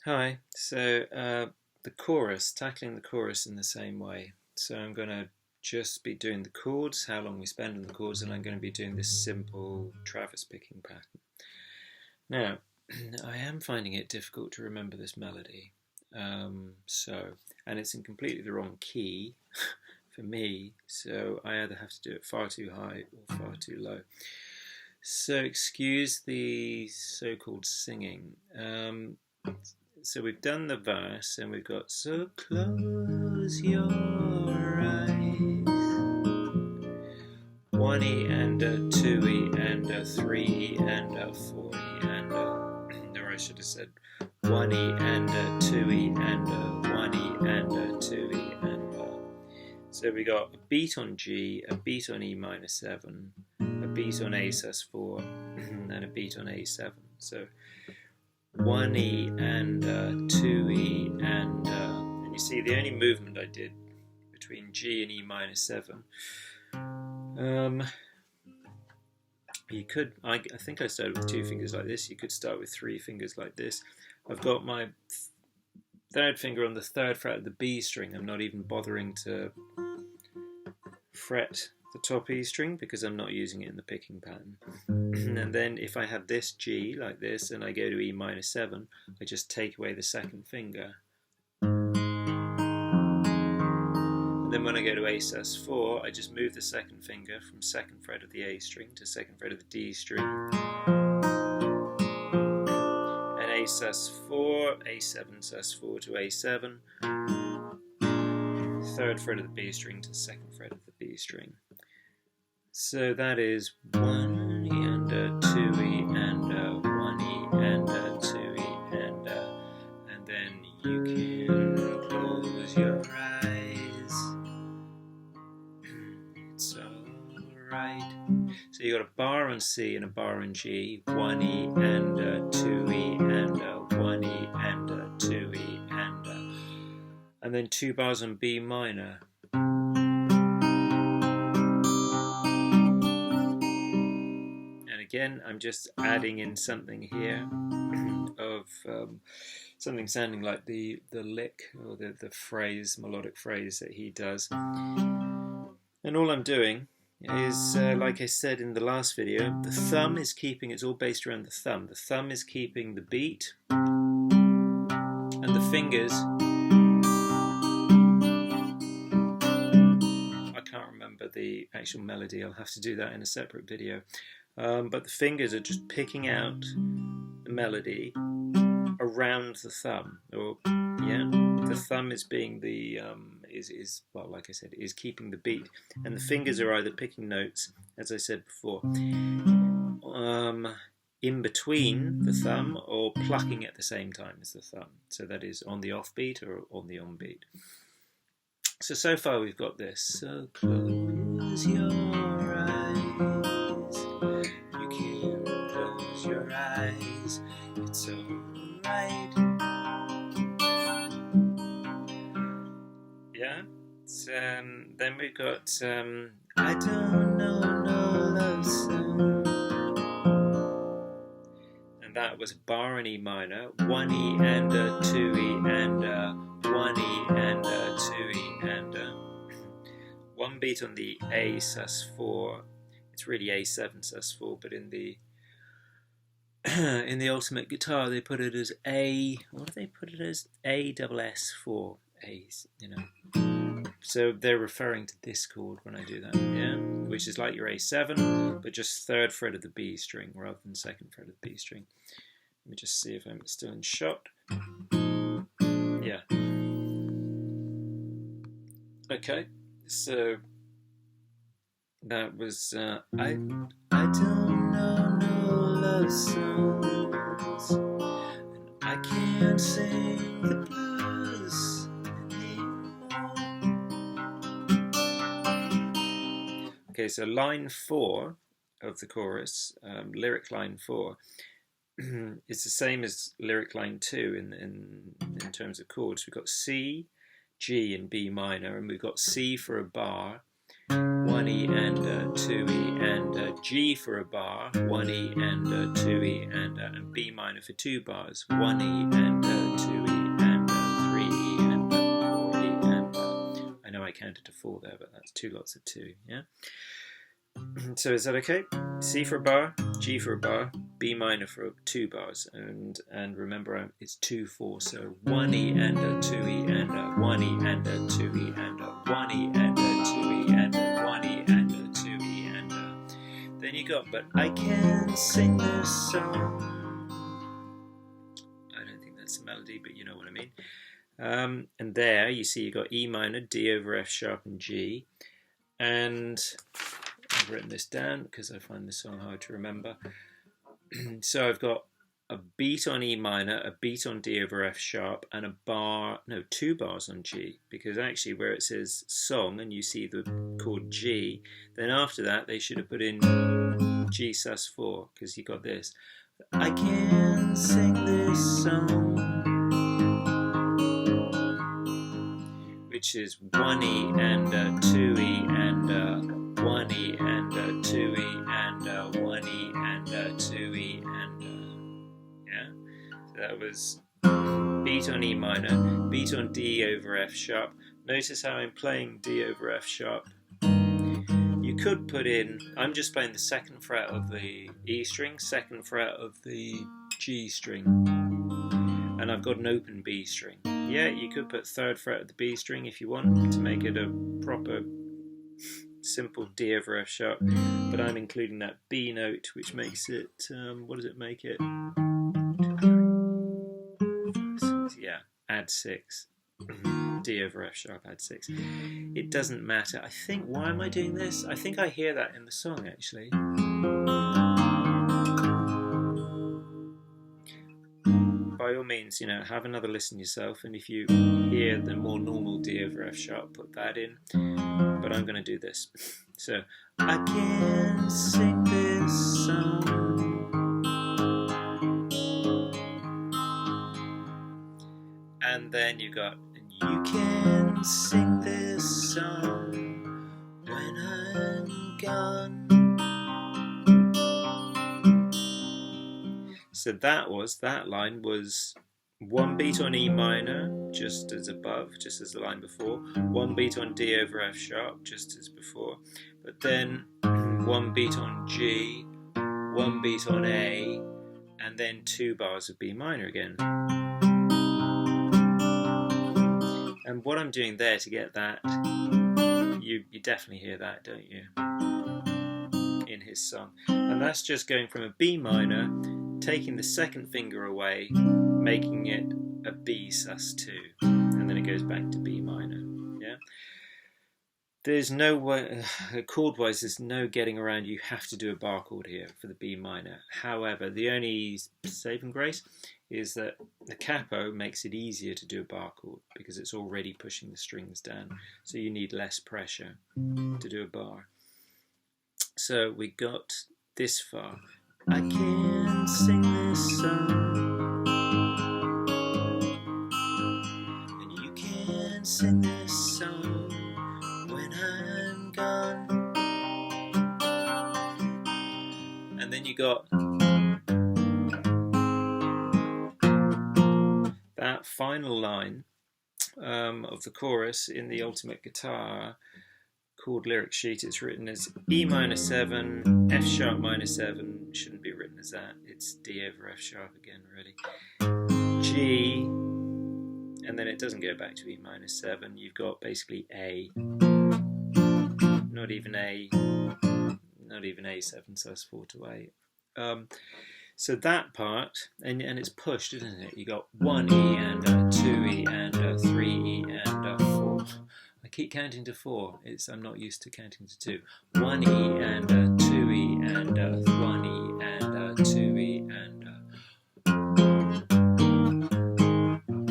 Hi, so the chorus, tackling the chorus in the same way. So I'm going to just be doing the chords, how long we spend on the chords, and I'm going to be doing this simple Travis picking pattern. Now, I am finding it difficult to remember this melody, and it's in completely the wrong key for me, so I either have to do it far too high or far too low. So excuse the so-called singing. So we've done the verse and we've got so close your eyes, 1E and a 2E and a 3E and a 4E and a, or I should have said 1E and a 2E and a 1E and a 2E and a. So we got a beat on G, a beat on E minor 7, a beat on A sus4 and a beat on A7. So 1E and 2E and you see the only movement I did between G and E minor 7. You could, I think I started with 2 fingers like this. You could start with 3 fingers like this. I've got my third finger on the 3rd fret of the B string. I'm not even bothering to fret the top E string because I'm not using it in the picking pattern. And then if I have this G like this and I go to E minor 7, I just take away the 2nd finger. And then when I go to A sus4, I just move the 2nd finger from 2nd fret of the A string to 2nd fret of the D string. And A sus4, A7 sus4 to A7, 3rd fret of the B string to 2nd fret of the B string. So that is 1E and a 2E and a 1E and a 2E and then you can close your eyes. It's alright. So you got a bar on C and a bar on G, 1E and a 2E and a 1E and a 2E and then 2 bars on B minor. Again, I'm just adding in something here of something sounding like the lick or the phrase, melodic phrase that he does. And all I'm doing is, like I said in the last video, the thumb is keeping, it's all based around the thumb. The thumb is keeping the beat, and the fingers, I can't remember the actual melody, I'll have to do that in a separate video. But the fingers are just picking out the melody around the thumb, or yeah, the thumb is being the well, like I said, is keeping the beat, and the fingers are either picking notes, as I said before, in between the thumb or plucking at the same time as the thumb. So that is on the offbeat or on the onbeat. So far we've got this. So close your eyes. Your eyes, it's alright. Yeah, then we've got I don't know no love song, and that was a bar in E minor, 1E and a 2E and a 1E and a 2E and a 1 beat on the A sus4. It's really A7 sus4, but in the Ultimate Guitar they put it as A, what do they put it as? A-double-S-4, A's, you know. So they're referring to this chord when I do that, yeah? Which is like your A7, but just 3rd fret of the B string rather than 2nd fret of the B string. Let me just see if I'm still in shot. Yeah. Okay, so that was, I don't know no love songs, and I can't sing the blues anymore. Okay, so line 4 of the chorus, lyric line 4, is the same as lyric line 2 in terms of chords. We've got C, G and B minor, and we've got C for a bar, 1E and 2E, and G for a bar, 1E and 2E, and B minor for 2 bars, 1E and 2E counted to 4 there, but that's 2 lots of 2, yeah? So is that okay? C for a bar, G for a bar, B minor for 2 bars, and remember it's 2/4, so 1E and a 2E and a 1E and a 2E and a 1E and a 2E and a 1E and a 2E and a... Then you got, but I can sing this song. I don't think that's a melody, but you know what I mean. And there you see you got E minor, D over F sharp and G, and I've written this down because I find this song hard to remember. So I've got a beat on E minor, a beat on D over F sharp, and a bar, no, 2 bars on G, because actually where it says song and you see the chord G, then after that they should have put in G sus4, because you got this. I can sing this song, which is 1E and a 2E and a 1E and a 2E and a 1E and a 2E and yeah. So that was beat on E minor, beat on D over F sharp. Notice how I'm playing D over F sharp. You could put in, I'm just playing the 2nd fret of the E string, 2nd fret of the G string, and I've got an open B string. Yeah, you could put 3rd fret of the B string if you want to make it a proper simple D over F sharp, but I'm including that B note, which makes it, what does it make it? 2, 3, 4, 5, 6, yeah, add 6. D over F sharp, add 6. It doesn't matter. I think, why am I doing this? I think I hear that in the song actually. By all means, you know, have another listen yourself, and if you hear the more normal D over F sharp, put that in. But I'm going to do this. So, I can sing this song, and then you got, and you can sing this song when I'm gone. So that line was 1 beat on E minor, just as above, just as the line before, 1 beat on D over F sharp, just as before, but then 1 beat on G, 1 beat on A, and then 2 bars of B minor again. And what I'm doing there to get that, you definitely hear that, don't you, in his song. And that's just going from a B minor, taking the 2nd finger away, making it a B sus2, and then it goes back to B minor. Yeah, there's no way, chord-wise, there's no getting around. You have to do a bar chord here for the B minor. However, the only saving grace is that the capo makes it easier to do a bar chord because it's already pushing the strings down, so you need less pressure to do a bar. So we got this far. I can sing this song, and you can sing this song when I'm gone. And then you got that final line of the chorus in the Ultimate Guitar chord lyric sheet. It's written as E minor 7, F sharp minor 7. Shouldn't be written as that. It's D over F sharp again, really. G, and then it doesn't go back to E minor 7. You've got basically A, not even A7 sus4 to A. So that part, and it's pushed, isn't it? You got 1E and a 2E and a 3E and a 4. I keep counting to 4. I'm not used to counting to 2. 1E and a 2E and a 1E and a 2E and a...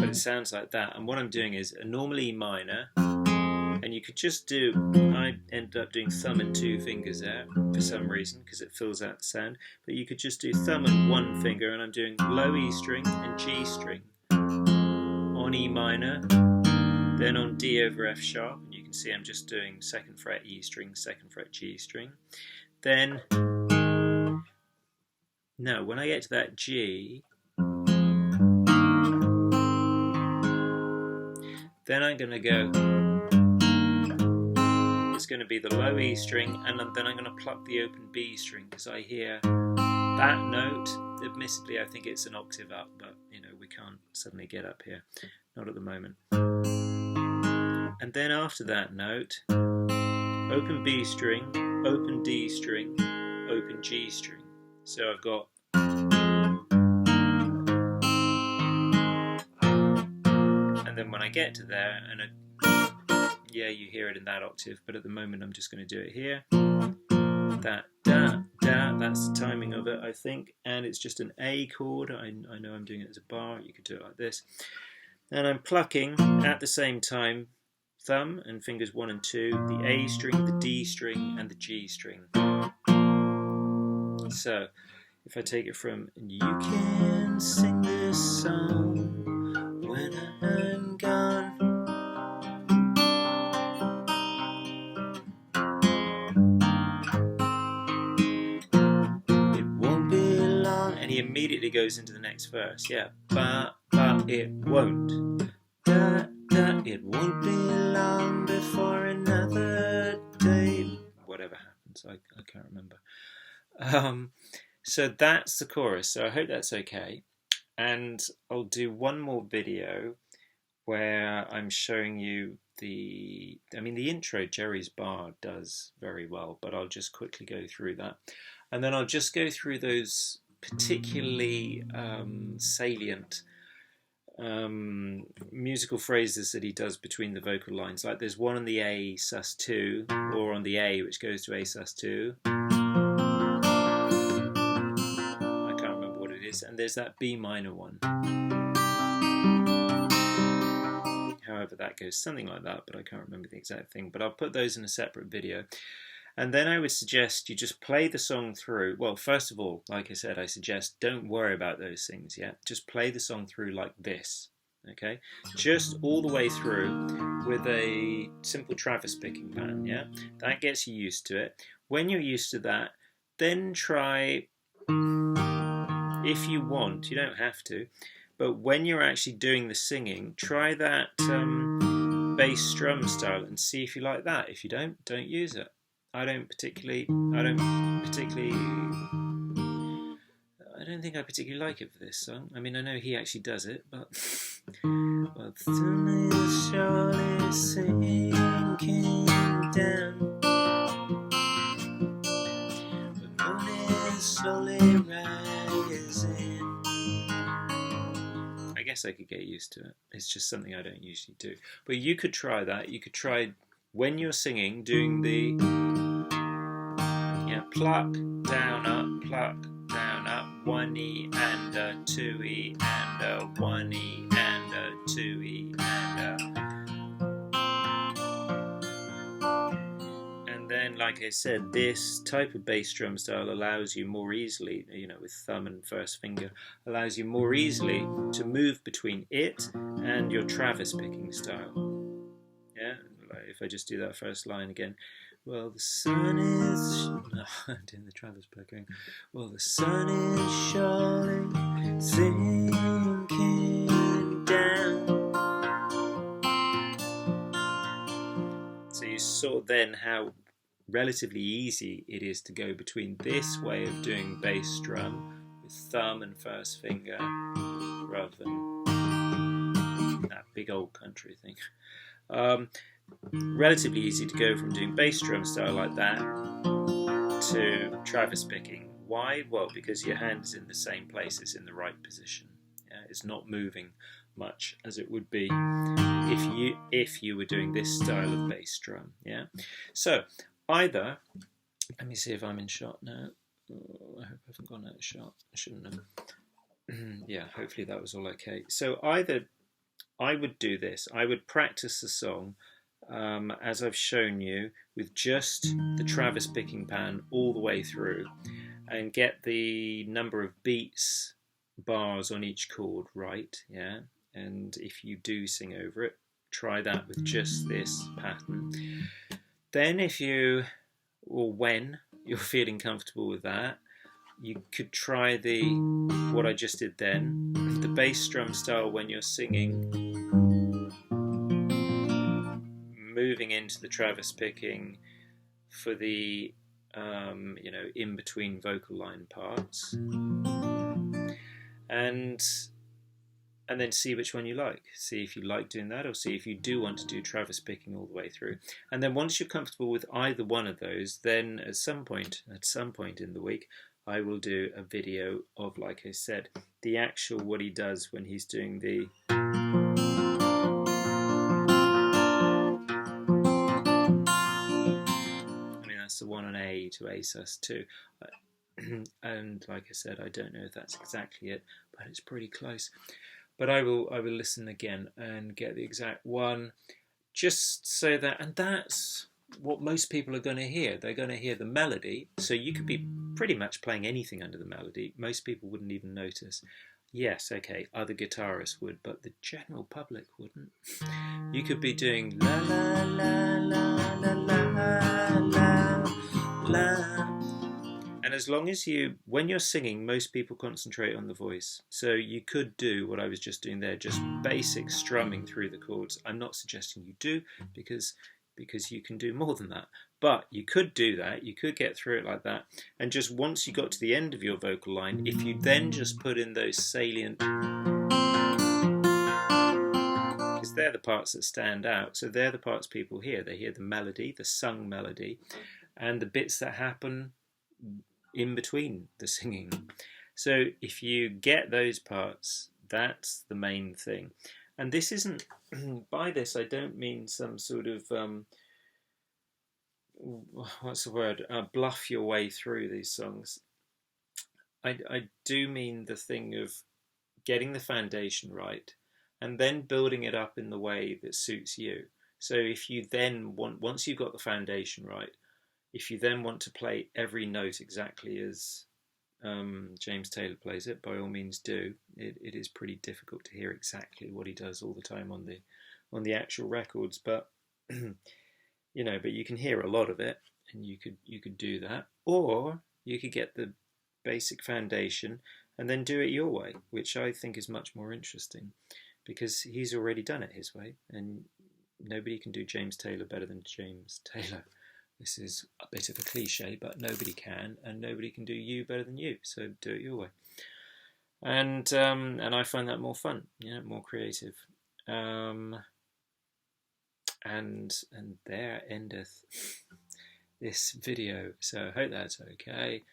But it sounds like that. And what I'm doing is a normal E minor, and you could just do, I ended up doing thumb and 2 fingers there for some reason, because it fills out the sound, but you could just do thumb and 1 finger, and I'm doing low E string and G string on E minor, then on D over F sharp, and you can see I'm just doing 2nd fret E string, 2nd fret G string. Then, no, when I get to that G, then I'm going to go is going to be the low E string, and then I'm going to pluck the open B string because I hear that note. Admittedly, I think it's an octave up, but you know, we can't suddenly get up here, not at the moment. And then after that note, open B string, open D string, open G string. So I've got, and then when I get to there, and yeah, you hear it in that octave, but at the moment I'm just going to do it here. That, da, da, that's the timing of it, I think, and it's just an A chord. I know I'm doing it as a bar, you could do it like this. And I'm plucking at the same time thumb and fingers 1 and 2, the A string, the D string, and the G string. So, if I take it from, and you can sing this song when I'm gone. It won't be long, and he immediately goes into the next verse. Yeah, but it won't. Da, da, it won't be long before another day. Whatever happens, I can't remember. So that's the chorus. So I hope that's okay. And I'll do one more video where I'm showing you the intro Jerry's bar does very well, but I'll just quickly go through that. And then I'll just go through those particularly salient musical phrases that he does between the vocal lines. Like there's one on the A sus2, or on the A which goes to A sus2. I can't remember what it is. And there's that B minor one. However that goes, something like that, but I can't remember the exact thing. But I'll put those in a separate video. And then I would suggest you just play the song through. Well, first of all, like I said, I suggest don't worry about those things yet. Just play the song through like this, okay? Just all the way through with a simple Travis picking pattern, yeah? That gets you used to it. When you're used to that, then try, if you want, you don't have to, but when you're actually doing the singing, try that bass drum style and see if you like that. If you don't use it. I don't think I particularly like it for this song. I mean, I know he actually does it, but well, the sun is surely sinking down, the moon is slowly rising. I guess I could get used to it. It's just something I don't usually do. But you could try that. You could try when you're singing, doing the pluck, down, up, 1 E and a 2 E and a 1 E and a 2 E and then, like I said, this type of bass drum style allows you more easily, you know, with thumb and first finger, allows you more easily to move between it and your Travis picking style. Yeah, like if I just do that first line again. Well, the sun is... I'm doing the Travis picking. Well, the sun is surely sinking down. So you saw then how relatively easy it is to go between this way of doing bass drum with thumb and first finger rather than that big old country thing. Relatively easy to go from doing bass drum style like that to Travis picking. Why? Well, because your hand is in the same place, it's in the right position. Yeah? It's not moving much as it would be if you were doing this style of bass drum. Yeah. So either, let me see if I'm in shot now. Oh, I hope I haven't gone out of shot. I shouldn't have. Yeah, hopefully that was all okay. So either I would do this. I would practice the song as I've shown you with just the Travis picking pattern all the way through and get the number of beats, bars on each chord right, yeah? And if you do sing over it, try that with just this pattern. Then if you, or when you're feeling comfortable with that, you could try what I just did then, the bass drum style when you're singing, moving into the Travis picking for the in between vocal line parts, and then see which one you like. See if you like doing that, or see if you do want to do Travis picking all the way through. And then once you're comfortable with either one of those, then at some point in the week, I will do a video of, like I said, the actual what he does when he's doing the that's the one on A to A sus2. And like I said, I don't know if that's exactly it, but it's pretty close. But I will listen again and get the exact one, just so that, and that's what most people are going to hear. They're going to hear the melody, so you could be pretty much playing anything under the melody. Most people wouldn't even notice. Yes, okay, other guitarists would, but the general public wouldn't. You could be doing la la la la la la la la. And as long as when you're singing, most people concentrate on the voice. So you could do what I was just doing there, just basic strumming through the chords. I'm not suggesting you do, because you can do more than that. But you could do that, you could get through it like that. And just once you got to the end of your vocal line, if you then just put in those salient, because they're the parts that stand out. So they're the parts people hear. They hear the melody, the sung melody, and the bits that happen in between the singing. So if you get those parts, that's the main thing. And this isn't, by this I don't mean some sort of what's the word, bluff your way through these songs. I do mean the thing of getting the foundation right and then building it up in the way that suits you. So if you then once you've got the foundation right, if you then want to play every note exactly as James Taylor plays it, by all means do. It is pretty difficult to hear exactly what he does all the time on the actual records, but but you can hear a lot of it, and you could do that, or you could get the basic foundation and then do it your way, which I think is much more interesting, because he's already done it his way, and nobody can do James Taylor better than James Taylor. This is a bit of a cliche, but nobody can, and nobody can do you better than you. So do it your way, and I find that more fun, more creative. And there endeth this video. So I hope that's okay.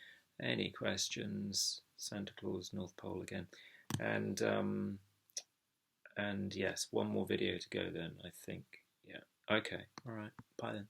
Any questions? Santa Claus, North Pole again, and yes, one more video to go then, I think. Yeah. Okay. All right. Bye then.